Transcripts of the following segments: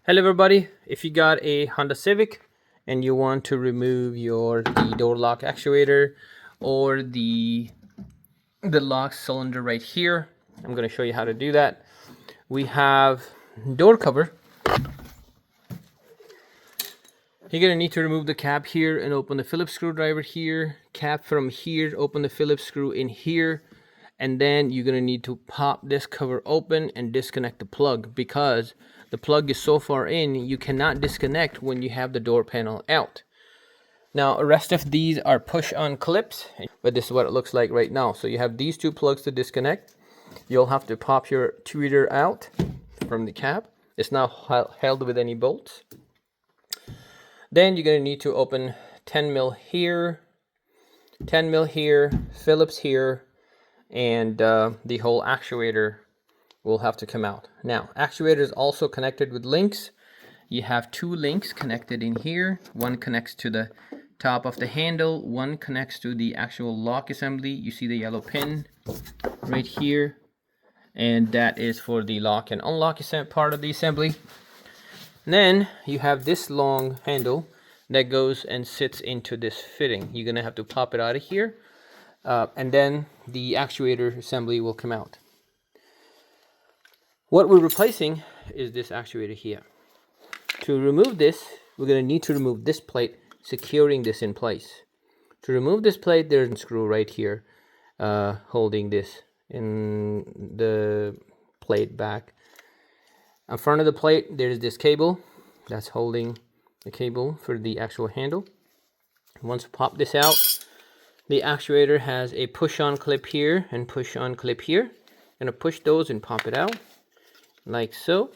Hello everybody, if you got a Honda Civic and you want to remove the door lock actuator or the lock cylinder right here, I'm going to show you how to do that. We have door cover. You're going to need to remove the cap here and open the Phillips screwdriver here, cap from here, open the Phillips screw in here, and then you're going to need to pop this cover open and disconnect the plug, because the plug is so far in you cannot disconnect when you have the door panel out. Now the rest of these are push-on clips, but this is what it looks like right now. So you have these two plugs to disconnect. You'll have to pop your tweeter out from the cap. It's not held with any bolts. Then you're going to need to open 10 mil here, 10 mil here, Phillips here, and the whole actuator will have to come out. Now, actuator is also connected with links. You have two links connected in here. One connects to the top of the handle, one connects to the actual lock assembly. You see the yellow pin right here, and that is for the lock and unlock part of the assembly. And then you have this long handle that goes and sits into this fitting. You're gonna have to pop it out of here, and then the actuator assembly will come out. What we're replacing is this actuator here. To remove this, we're going to need to remove this plate securing this in place. To remove this plate, there's a screw right here holding this in the plate back. In front of the plate, there's this cable that's holding the cable for the actual handle. Once you pop this out, the actuator has a push-on clip here and push-on clip here. I'm going to push those and pop it out like so.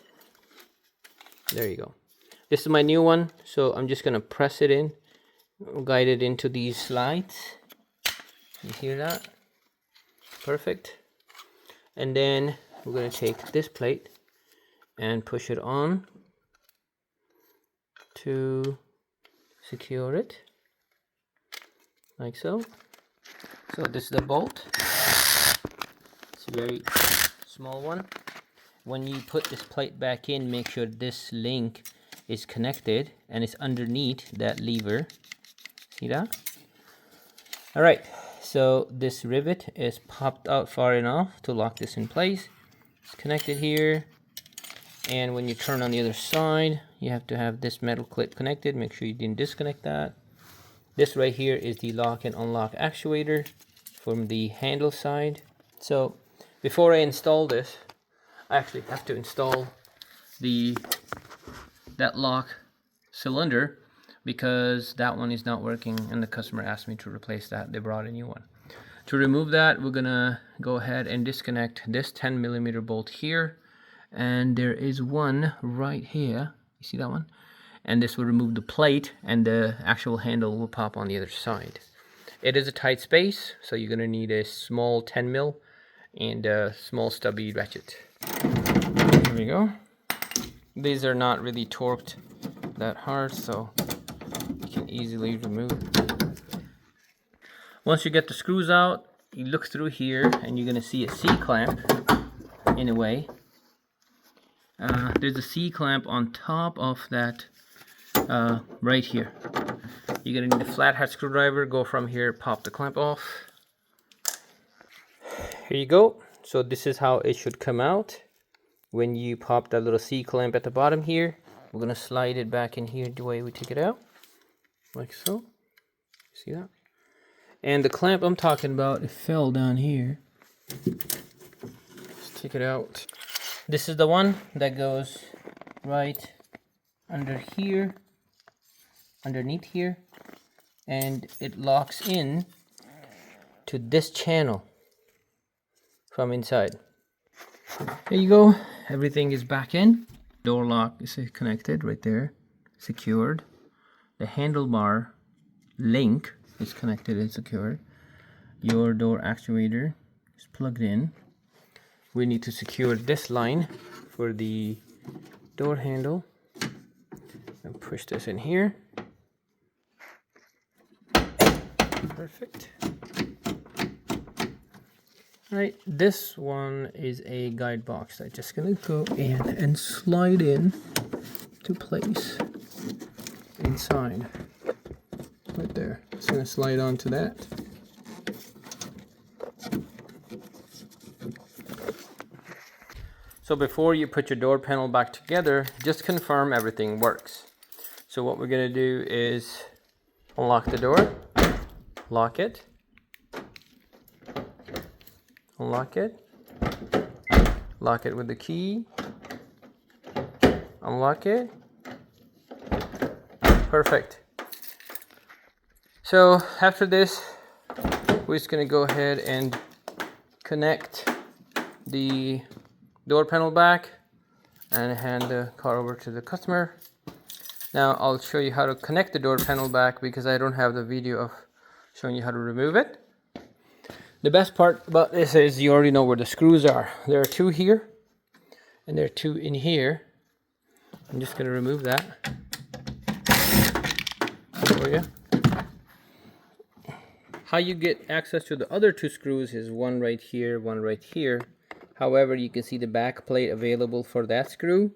There you go. This is my new one, so I'm just gonna press it in, guide it into these slides. You hear that? Perfect. And then we're gonna take this plate and push it on to secure it like so. So this is the bolt. It's a very small one. When you put this plate back in, make sure this link is connected and it's underneath that lever. See that? Alright, so this rivet is popped out far enough to lock this in place. It's connected here, and when you turn on the other side, you have to have this metal clip connected. Make sure you didn't disconnect that. This right here is the lock and unlock actuator from the handle side. So before I install this, I actually have to install that lock cylinder, because that one is not working and the customer asked me to replace that. They brought a new one. To remove that, we're gonna go ahead and disconnect this 10mm bolt here, and there is one right here. You see that one? And this will remove the plate, and the actual handle will pop on the other side. It is a tight space, so you're gonna need a small 10mm and a small stubby ratchet. Here we go. These are not really torqued that hard, so you can easily remove. Once you get the screws out, you look through here and you're gonna see a C-clamp in a way. There's a C-clamp on top of that right here. You're gonna need a flathead screwdriver, go from here, pop the clamp off. Here you go. So this is how it should come out. When you pop that little C-clamp at the bottom here, we're gonna slide it back in here the way we took it out, like so. See that? And the clamp I'm talking about, it fell down here. Let's take it out. This is the one that goes right under here, underneath here, and it locks in to this channel from inside. There you go. Everything is back in. Door lock is connected right there, secured. The handlebar link is connected and secured. Your door actuator is plugged in. We need to secure this line for the door handle and push this in here. Perfect. Right, this one is a guide box. I'm just gonna go in and slide in to place inside. Right there. It's going to slide onto that. So before you put your door panel back together, just confirm everything works. So what we're going to do is unlock the door, lock it, unlock it, lock it with the key, unlock it. Perfect. So after this, we're just going to go ahead and connect the door panel back and hand the car over to the customer. Now I'll show you how to connect the door panel back because I don't have the video of showing you how to remove it. The best part about this is you already know where the screws are. There are 2 here and there are 2 in here. I'm just going to remove that for you. How you get access to the other 2 screws is one right here, one right here. However, you can see the back plate available for that screw,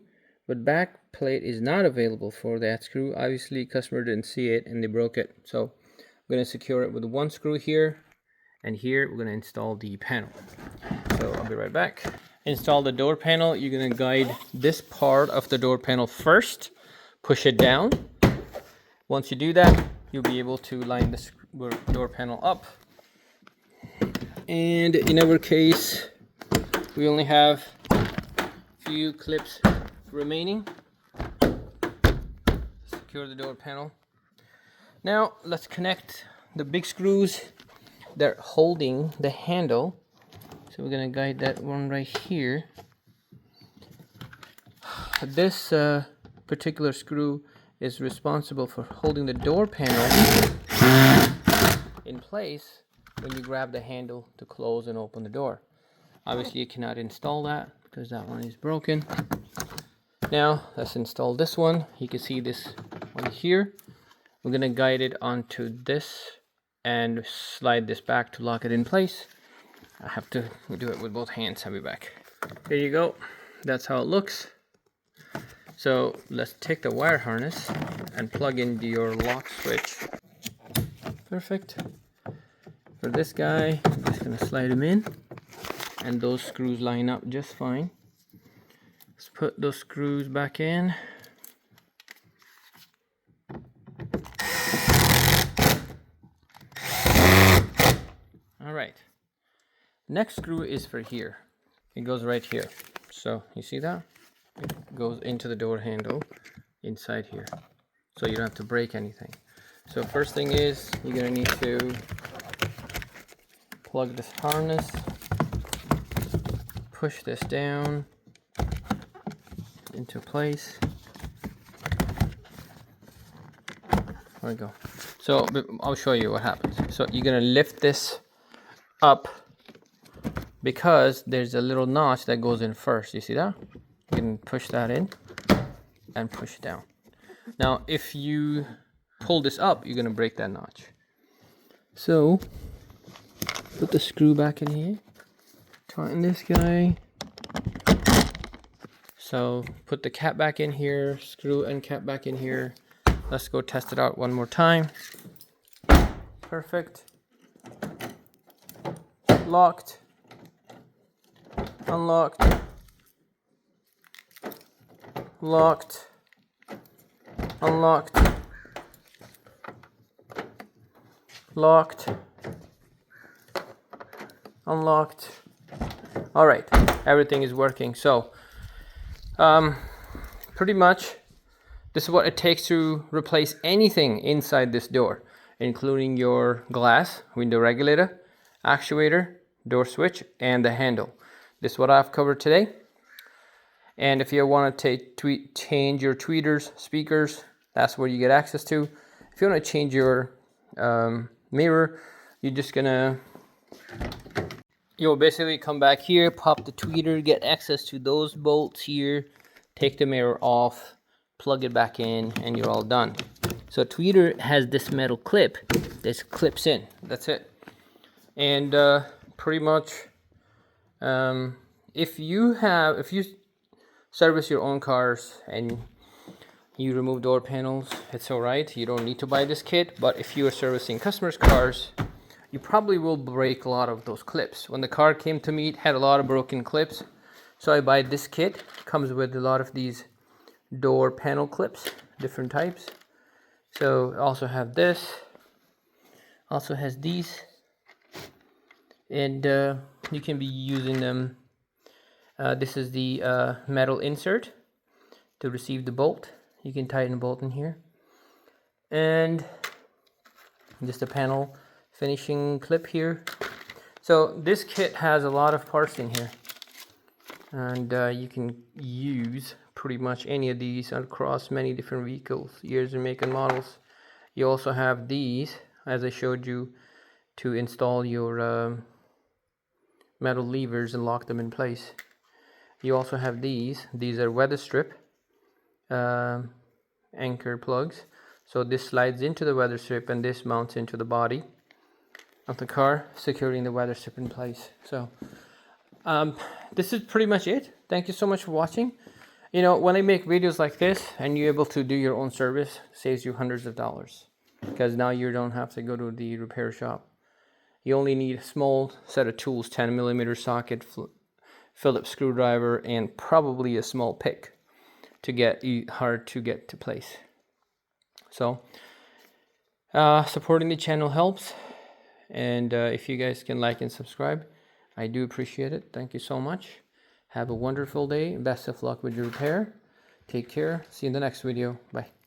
but back plate is not available for that screw. Obviously, customer didn't see it and they broke it. So I'm going to secure it with 1 screw here, and here we're going to install the panel. So I'll be right back. Install the door panel. You're going to guide this part of the door panel first, push it down. Once you do that, you'll be able to line the door panel up. And in our case, we only have a few clips remaining. Secure the door panel. Now let's connect the big screws that are holding the handle. So we're going to guide that one right here. This particular screw is responsible for holding the door panel in place when you grab the handle to close and open the door. Obviously you cannot install that because that one is broken. Now let's install this one. You can see this one here. We're going to guide it onto this and slide this back to lock it in place. I have to do it with both hands. I'll be back. There you go. That's how it looks. So let's take the wire harness and plug in your lock switch. Perfect. For this guy, I'm just going to slide him in. And those screws line up just fine. Let's put those screws back in. All right. Next screw is for here. It goes right here. So you see that? It goes into the door handle inside here. So you don't have to break anything. So first thing is you're gonna need to plug this harness. Push this down into place. There we go. So I'll show you what happens. So you're gonna lift this up because there's a little notch that goes in first. You see that? You can push that in and push it down. Now if you pull this up, you're gonna break that notch. So put the screw back in here. Tighten this guy. So put the cap back in here, screw and cap back in here. Let's go test it out one more time. Perfect. Locked. Unlocked. Locked. Unlocked. Locked. Unlocked. All right, everything is working. So pretty much this is what it takes to replace anything inside this door, including your glass, window regulator, actuator, door switch, and the handle. This is what I've covered today. And if you want to change your tweeters, speakers, that's where you get access to. If you want to change your mirror, you're just gonna you'll basically come back here, pop the tweeter, get access to those bolts here, take the mirror off, plug it back in, and you're all done. So tweeter has this metal clip. This clips in. That's it. And pretty much, if you service your own cars and you remove door panels, it's all right. You don't need to buy this kit, but if you are servicing customers' cars, you probably will break a lot of those clips. When the car came to me, it had a lot of broken clips. So I buy this kit. It comes with a lot of these door panel clips, different types. So also have this, also has these, and you can be using them. This is the metal insert to receive the bolt. You can tighten the bolt in here, and just a panel finishing clip here. So this kit has a lot of parts in here, and you can use pretty much any of these across many different vehicles, years and make and models. You also have these, as I showed you, to install your metal levers and lock them in place. You also have these are weather strip anchor plugs. So this slides into the weather strip and this mounts into the body of the car, securing the weather strip in place. So this is pretty much it. Thank you so much for watching. You know, when I make videos like this and you're able to do your own service, saves you hundreds of dollars, because now you don't have to go to the repair shop. You only need a small set of tools, 10mm socket, Phillips screwdriver, and probably a small pick to get hard to get to place. So supporting the channel helps, and if you guys can like and subscribe, I do appreciate it. Thank you so much. Have a wonderful day. Best of luck with your repair. Take care. See you in the next video. Bye.